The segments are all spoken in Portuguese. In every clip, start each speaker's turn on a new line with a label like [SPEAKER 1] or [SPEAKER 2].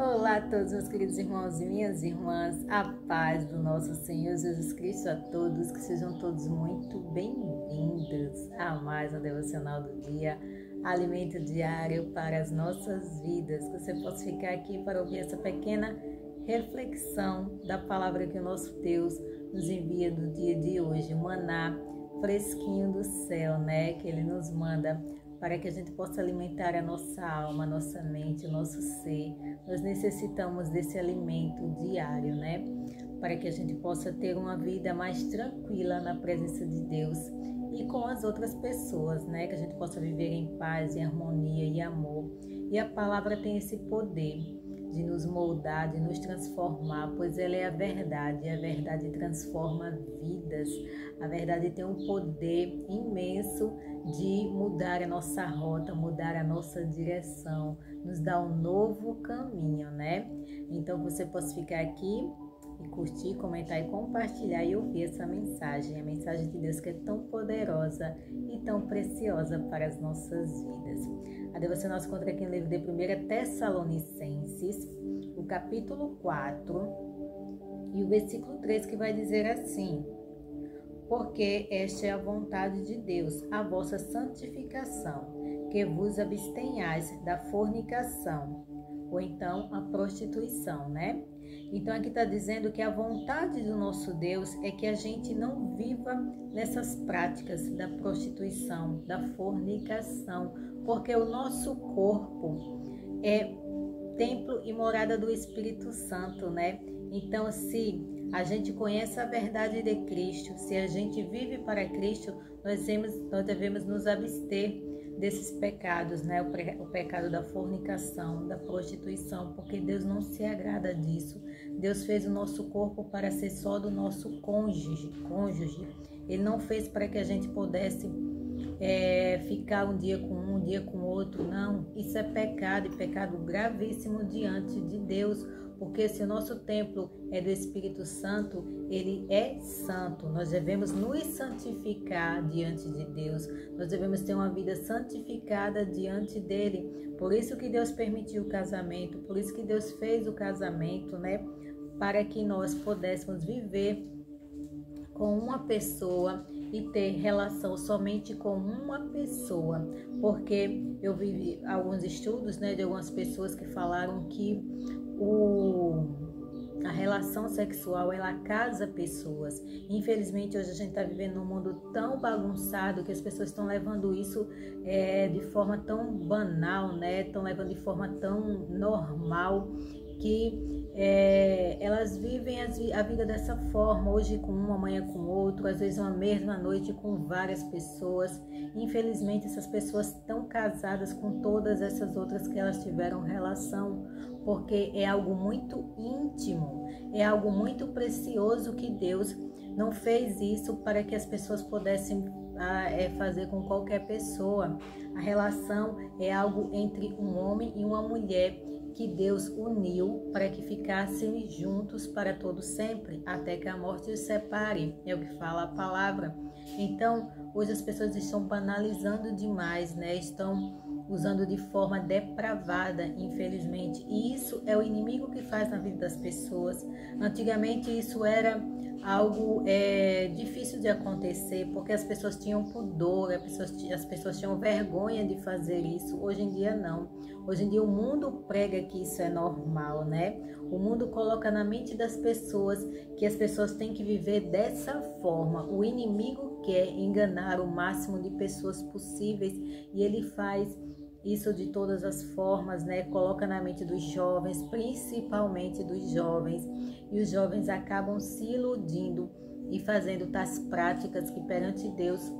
[SPEAKER 1] Olá a todos, meus queridos irmãos e minhas irmãs, a paz do nosso Senhor Jesus Cristo a todos, que sejam todos muito bem-vindos a mais um devocional do dia, alimento diário para as nossas vidas. Que você possa ficar aqui para ouvir essa pequena reflexão da palavra que o nosso Deus nos envia do dia de hoje, o maná fresquinho do céu, né? Que Ele nos manda para que a gente possa alimentar a nossa alma, a nossa mente, o nosso ser. Nós necessitamos desse alimento diário, né? Para que a gente possa ter uma vida mais tranquila na presença de Deus e com as outras pessoas, né? Que a gente possa viver em paz, em harmonia e amor. E a palavra tem esse poder de nos moldar, de nos transformar, pois ela é a verdade, e a verdade transforma vidas. A verdade tem um poder imenso de mudar a nossa rota, mudar a nossa direção, nos dar um novo caminho, né? Então você pode ficar aqui e curtir, comentar e compartilhar e ouvir essa mensagem, a mensagem de Deus que é tão poderosa e tão preciosa para as nossas vidas. A devocional se encontra aqui no livro de 1 Tessalonicenses, o capítulo 4 e o versículo 3, que vai dizer assim: porque esta é a vontade de Deus, a vossa santificação, que vos abstenhais da fornicação, ou então a prostituição, né? Então aqui está dizendo que a vontade do nosso Deus é que a gente não viva nessas práticas da prostituição, da fornicação, porque o nosso corpo é templo e morada do Espírito Santo, né? Então, se a gente conhece a verdade de Cristo, se a gente vive para Cristo, nós devemos nos abster desses pecados, né? O pecado da fornicação, da prostituição, porque Deus não se agrada disso. Deus fez o nosso corpo para ser só do nosso cônjuge. Ele não fez para que a gente pudesse ficar um dia com um dia com outro, não. Isso é pecado, e pecado gravíssimo diante de Deus, porque se o nosso templo é do Espírito Santo, ele é santo. Nós devemos nos santificar diante de Deus. Nós devemos ter uma vida santificada diante dele. Por isso que Deus permitiu o casamento, por isso que Deus fez o casamento, né? Para que nós pudéssemos viver com uma pessoa e ter relação somente com uma pessoa, porque eu vi alguns estudos, né, de algumas pessoas que falaram que a relação sexual, ela casa pessoas. Infelizmente, hoje a gente está vivendo num mundo tão bagunçado que as pessoas estão levando isso de forma tão banal, né? Estão levando de forma tão normal que elas vivem a vida dessa forma, hoje com um, amanhã com outro, às vezes uma mesma noite com várias pessoas. Infelizmente, essas pessoas estão casadas com todas essas outras que elas tiveram relação, porque é algo muito íntimo, é algo muito precioso que Deus não fez isso para que as pessoas pudessem fazer com qualquer pessoa. A relação é algo entre um homem e uma mulher que Deus uniu para que ficassem juntos para todo sempre, até que a morte os separe, é o que fala a palavra. Então, hoje as pessoas estão banalizando demais, né? Estão usando de forma depravada, infelizmente. E isso é o inimigo que faz na vida das pessoas. Antigamente isso era algo difícil de acontecer, porque as pessoas tinham pudor, as pessoas tinham vergonha de fazer isso. Hoje em dia não. Hoje em dia o mundo prega que isso é normal, né? O mundo coloca na mente das pessoas que as pessoas têm que viver dessa forma. O inimigo quer enganar o máximo de pessoas possíveis e ele faz isso de todas as formas, né? Coloca na mente dos jovens, principalmente dos jovens, e os jovens acabam se iludindo e fazendo tais práticas que perante Deus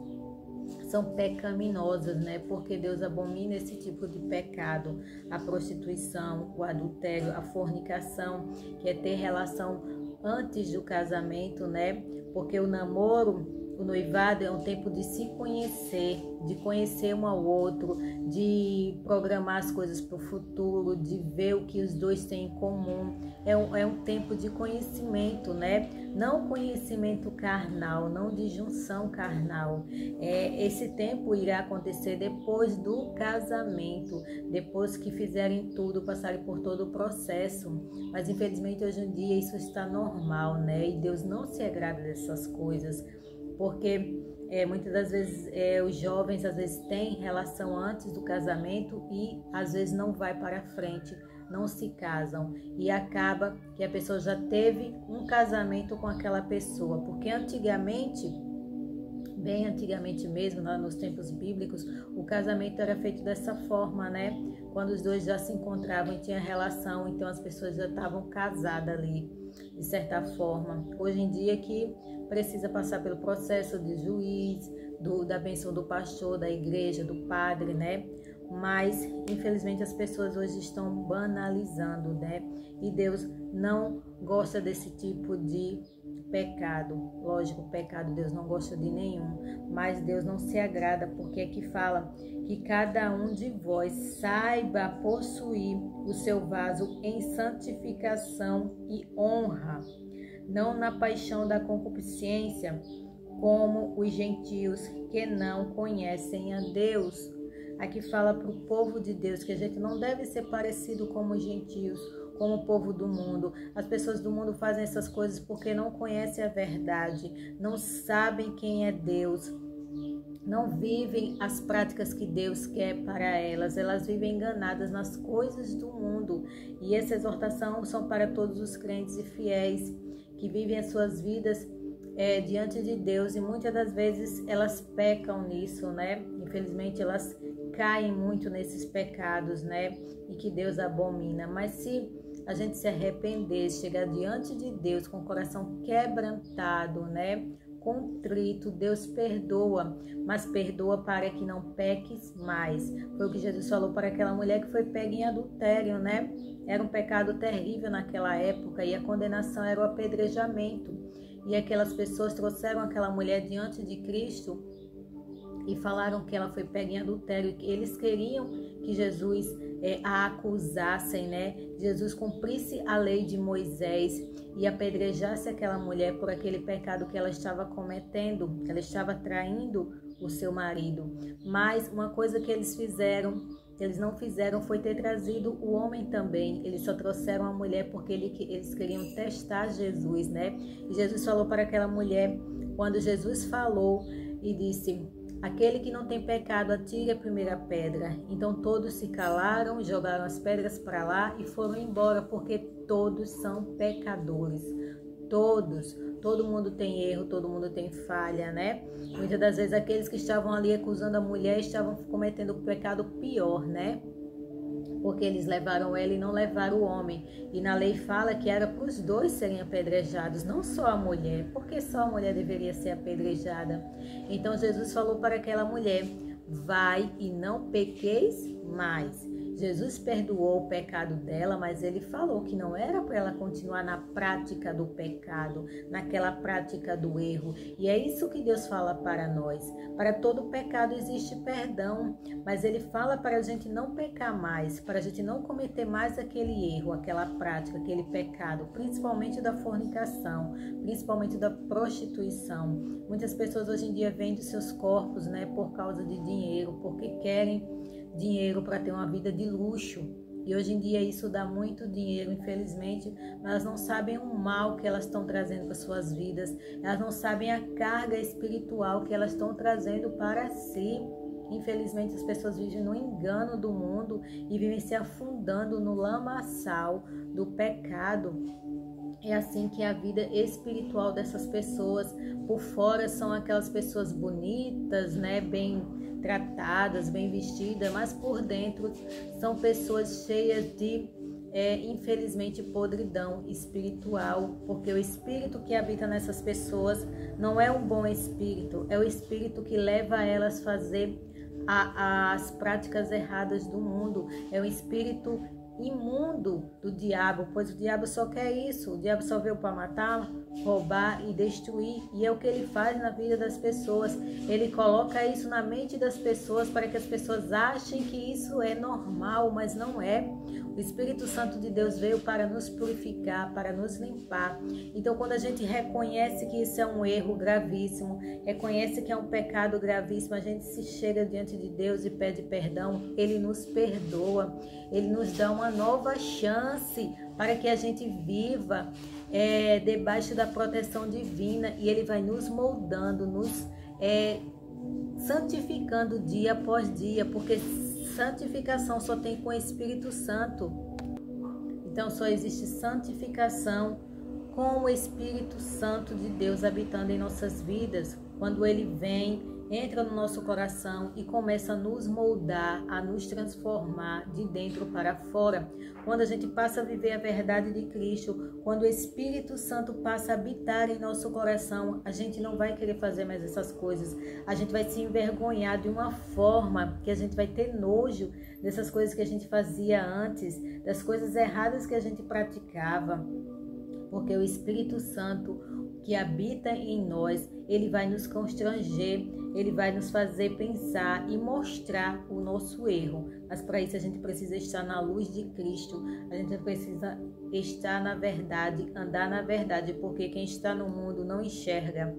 [SPEAKER 1] são pecaminosas, né? Porque Deus abomina esse tipo de pecado, a prostituição, o adultério, a fornicação, que é ter relação antes do casamento, né? Porque o namoro o noivado é um tempo de se conhecer, de conhecer um ao outro, de programar as coisas para o futuro, de ver o que os dois têm em comum. É um tempo de conhecimento, né? Não conhecimento carnal, não de junção carnal. Esse tempo irá acontecer depois do casamento, depois que fizerem tudo, passarem por todo o processo. Mas infelizmente hoje em dia isso está normal, né? E Deus não se agrada dessas coisas, porque muitas das vezes os jovens às vezes têm relação antes do casamento e às vezes não vai para frente, não se casam e acaba que a pessoa já teve um casamento com aquela pessoa, porque antigamente, bem antigamente mesmo, lá nos tempos bíblicos, o casamento era feito dessa forma, né? Quando os dois já se encontravam e tinham relação, então as pessoas já estavam casadas ali, de certa forma. Hoje em dia que precisa passar pelo processo de juiz, da bênção do pastor, da igreja, do padre, né? Mas, infelizmente, as pessoas hoje estão banalizando, né? E Deus não gosta desse tipo de pecado. Lógico, pecado Deus não gosta de nenhum, mas Deus não se agrada, porque aqui fala que cada um de vós saiba possuir o seu vaso em santificação e honra, não na paixão da concupiscência, como os gentios que não conhecem a Deus. Aqui fala para o povo de Deus que a gente não deve ser parecido como os gentios, como o povo do mundo. As pessoas do mundo fazem essas coisas porque não conhecem a verdade, não sabem quem é Deus, não vivem as práticas que Deus quer para elas. Elas vivem enganadas nas coisas do mundo. E essa exortação são para todos os crentes e fiéis que vivem as suas vidas diante de Deus, e muitas das vezes elas pecam nisso, né? Infelizmente elas caem muito nesses pecados, né? E que Deus abomina. Mas se a gente se arrepender, chegar diante de Deus com o coração quebrantado, né? Contrito, Deus perdoa, mas perdoa para que não peques mais. Foi o que Jesus falou para aquela mulher que foi pega em adultério, né? Era um pecado terrível naquela época e a condenação era o apedrejamento. E aquelas pessoas trouxeram aquela mulher diante de Cristo e falaram que ela foi pega em adultério. Eles queriam que Jesus a acusassem, né? Jesus cumprisse a lei de Moisés e apedrejasse aquela mulher por aquele pecado que ela estava cometendo. Ela estava traindo o seu marido. Mas uma coisa que eles não fizeram foi ter trazido o homem também. Eles só trouxeram a mulher porque eles queriam testar Jesus, né? E Jesus falou para aquela mulher, quando Jesus falou e disse: aquele que não tem pecado, atire a primeira pedra. Então todos se calaram, jogaram as pedras para lá e foram embora, porque todos são pecadores. Todo mundo tem erro, todo mundo tem falha, né? Muitas das vezes aqueles que estavam ali acusando a mulher estavam cometendo o pecado pior, né? Porque eles levaram ela e não levaram o homem. E na lei fala que era para os dois serem apedrejados, não só a mulher. Porque só a mulher deveria ser apedrejada. Então Jesus falou para aquela mulher: vai e não pequeis mais. Jesus perdoou o pecado dela, mas ele falou que não era para ela continuar na prática do pecado, naquela prática do erro. E é isso que Deus fala para nós. Para todo pecado existe perdão, mas ele fala para a gente não pecar mais, para a gente não cometer mais aquele erro, aquela prática, aquele pecado, principalmente da fornicação, principalmente da prostituição. Muitas pessoas hoje em dia vendem seus corpos, né, por causa de dinheiro, porque querem dinheiro para ter uma vida de luxo. E hoje em dia isso dá muito dinheiro, infelizmente, mas elas não sabem o mal que elas estão trazendo para suas vidas, elas não sabem a carga espiritual que elas estão trazendo para si. Infelizmente as pessoas vivem no engano do mundo e vivem se afundando no lamaçal do pecado. É assim que é a vida espiritual dessas pessoas. Por fora são aquelas pessoas bonitas, né, bem tratadas, bem vestidas, mas por dentro são pessoas cheias de, infelizmente, podridão espiritual, porque o espírito que habita nessas pessoas não é um bom espírito, é o espírito que leva elas a fazer as práticas erradas do mundo, é um espírito imundo do diabo, pois o diabo só quer isso, o diabo só veio para matar, roubar e destruir, e é o que ele faz na vida das pessoas. Ele coloca isso na mente das pessoas para que as pessoas achem que isso é normal, mas não é. O Espírito Santo de Deus veio para nos purificar, para nos limpar. Então, quando a gente reconhece que isso é um erro gravíssimo, reconhece que é um pecado gravíssimo, a gente se chega diante de Deus e pede perdão, Ele nos perdoa, Ele nos dá uma nova chance para que a gente viva debaixo da proteção divina, e Ele vai nos moldando, nos santificando dia após dia, porque santificação só tem com o Espírito Santo. Então só existe santificação com o Espírito Santo de Deus habitando em nossas vidas, quando Ele vem, entra no nosso coração e começa a nos moldar, a nos transformar de dentro para fora. Quando a gente passa a viver a verdade de Cristo, quando o Espírito Santo passa a habitar em nosso coração, a gente não vai querer fazer mais essas coisas. A gente vai se envergonhar de uma forma que a gente vai ter nojo dessas coisas que a gente fazia antes, das coisas erradas que a gente praticava. Porque o Espírito Santo que habita em nós, ele vai nos constranger, ele vai nos fazer pensar e mostrar o nosso erro. Mas para isso a gente precisa estar na luz de Cristo, a gente precisa estar na verdade, andar na verdade, porque quem está no mundo não enxerga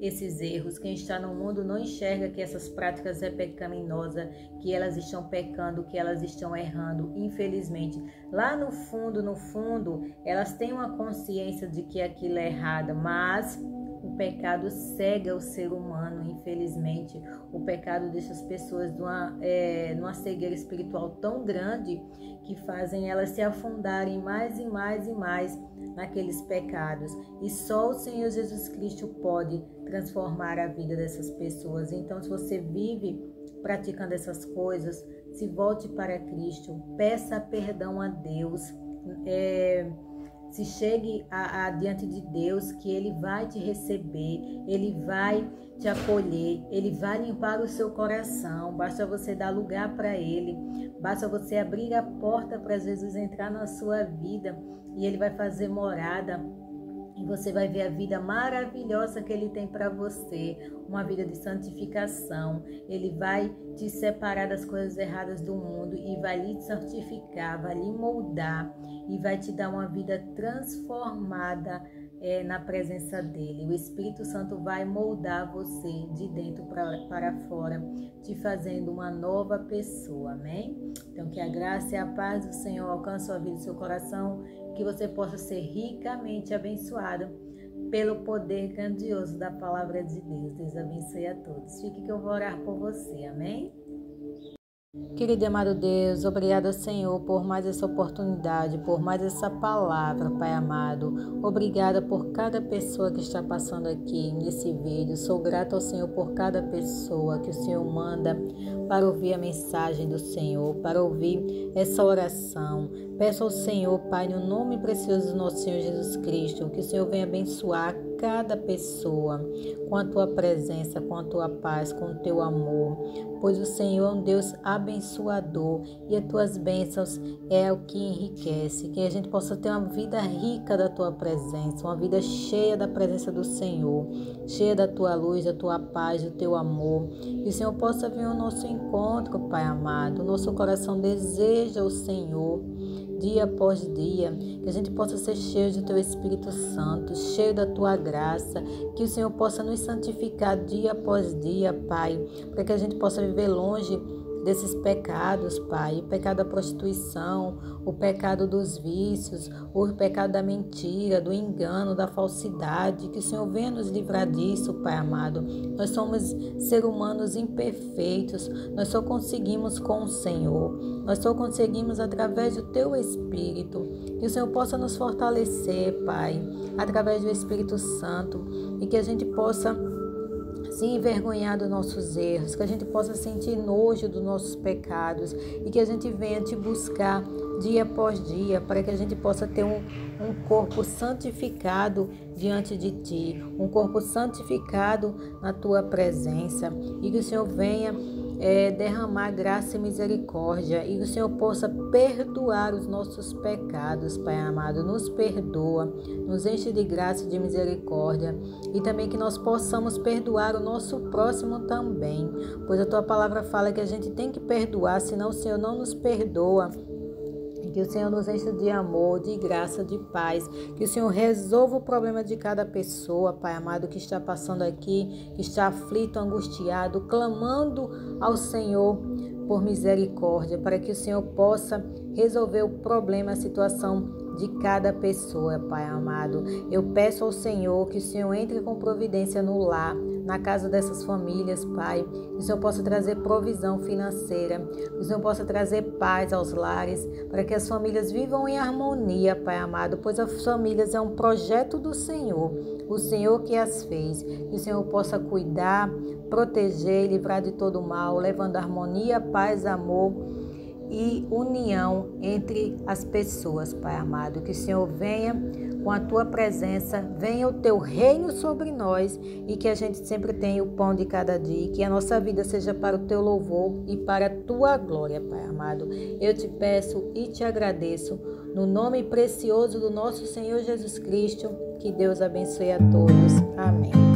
[SPEAKER 1] esses erros, quem está no mundo não enxerga que essas práticas é pecaminosa, que elas estão pecando, que elas estão errando. Infelizmente, lá no fundo, elas têm uma consciência de que aquilo é errado, mas o pecado cega o ser humano, infelizmente. O pecado deixa as pessoas numa cegueira espiritual tão grande que fazem elas se afundarem mais e mais e mais naqueles pecados. E só o Senhor Jesus Cristo pode transformar a vida dessas pessoas. Então, se você vive praticando essas coisas, se volte para Cristo, peça perdão a Deus, se chegue diante de Deus, que Ele vai te receber, Ele vai te acolher, Ele vai limpar o seu coração. Basta você dar lugar para Ele, basta você abrir a porta para Jesus entrar na sua vida, e Ele vai fazer morada. E você vai ver a vida maravilhosa que Ele tem para você, uma vida de santificação. Ele vai te separar das coisas erradas do mundo e vai lhe santificar, vai lhe moldar e vai te dar uma vida transformada na presença dEle. O Espírito Santo vai moldar você de dentro para fora, te fazendo uma nova pessoa, amém? Então que a graça e a paz do Senhor alcance sua vida e seu coração, que você possa ser ricamente abençoado pelo poder grandioso da palavra de Deus. Deus abençoe a todos. Fique que eu vou orar por você, amém? Querido e amado Deus, obrigado, Senhor, por mais essa oportunidade, por mais essa palavra, Pai amado. Obrigada por cada pessoa que está passando aqui nesse vídeo. Sou grata ao Senhor por cada pessoa que o Senhor manda para ouvir a mensagem do Senhor, para ouvir essa oração. Peço ao Senhor, Pai, no nome precioso do nosso Senhor Jesus Cristo, que o Senhor venha abençoar cada pessoa com a tua presença, com a tua paz, com o teu amor, pois o Senhor é um Deus abençoador e as tuas bênçãos é o que enriquece, que a gente possa ter uma vida rica da tua presença, uma vida cheia da presença do Senhor, cheia da tua luz, da tua paz, do teu amor, que o Senhor possa vir ao nosso encontro, Pai amado. O nosso coração deseja o Senhor dia após dia, que a gente possa ser cheio do teu Espírito Santo, cheio da tua graça, que o Senhor possa nos santificar dia após dia, Pai, para que a gente possa viver longe desses pecados, Pai, o pecado da prostituição, o pecado dos vícios, o pecado da mentira, do engano, da falsidade, que o Senhor venha nos livrar disso, Pai amado. Nós somos seres humanos imperfeitos, nós só conseguimos com o Senhor, nós só conseguimos através do Teu Espírito, que o Senhor possa nos fortalecer, Pai, através do Espírito Santo, e que a gente possa se envergonhar dos nossos erros, que a gente possa sentir nojo dos nossos pecados e que a gente venha te buscar dia após dia, para que a gente possa ter um corpo santificado diante de Ti, um corpo santificado na Tua presença, e que o Senhor venha derramar graça e misericórdia e que o Senhor possa perdoar os nossos pecados, Pai amado. Nos perdoa, nos enche de graça e de misericórdia e também que nós possamos perdoar o nosso próximo também, pois a Tua palavra fala que a gente tem que perdoar, senão o Senhor não nos perdoa. Que o Senhor nos encha de amor, de graça, de paz. Que o Senhor resolva o problema de cada pessoa, Pai amado, que está passando aqui, que está aflito, angustiado, clamando ao Senhor por misericórdia, para que o Senhor possa resolver o problema, a situação de cada pessoa, Pai amado. Eu peço ao Senhor que o Senhor entre com providência no lar, na casa dessas famílias, Pai. Que o Senhor possa trazer provisão financeira, que o Senhor possa trazer paz aos lares, para que as famílias vivam em harmonia, Pai amado, pois as famílias é um projeto do Senhor, o Senhor que as fez. Que o Senhor possa cuidar, proteger e livrar de todo mal, levando harmonia, paz, amor e união entre as pessoas, Pai amado. Que o Senhor venha com a Tua presença, venha o Teu reino sobre nós e que a gente sempre tenha o pão de cada dia e que a nossa vida seja para o Teu louvor e para a Tua glória, Pai amado. Eu te peço e te agradeço no nome precioso do nosso Senhor Jesus Cristo. Que Deus abençoe a todos. Amém.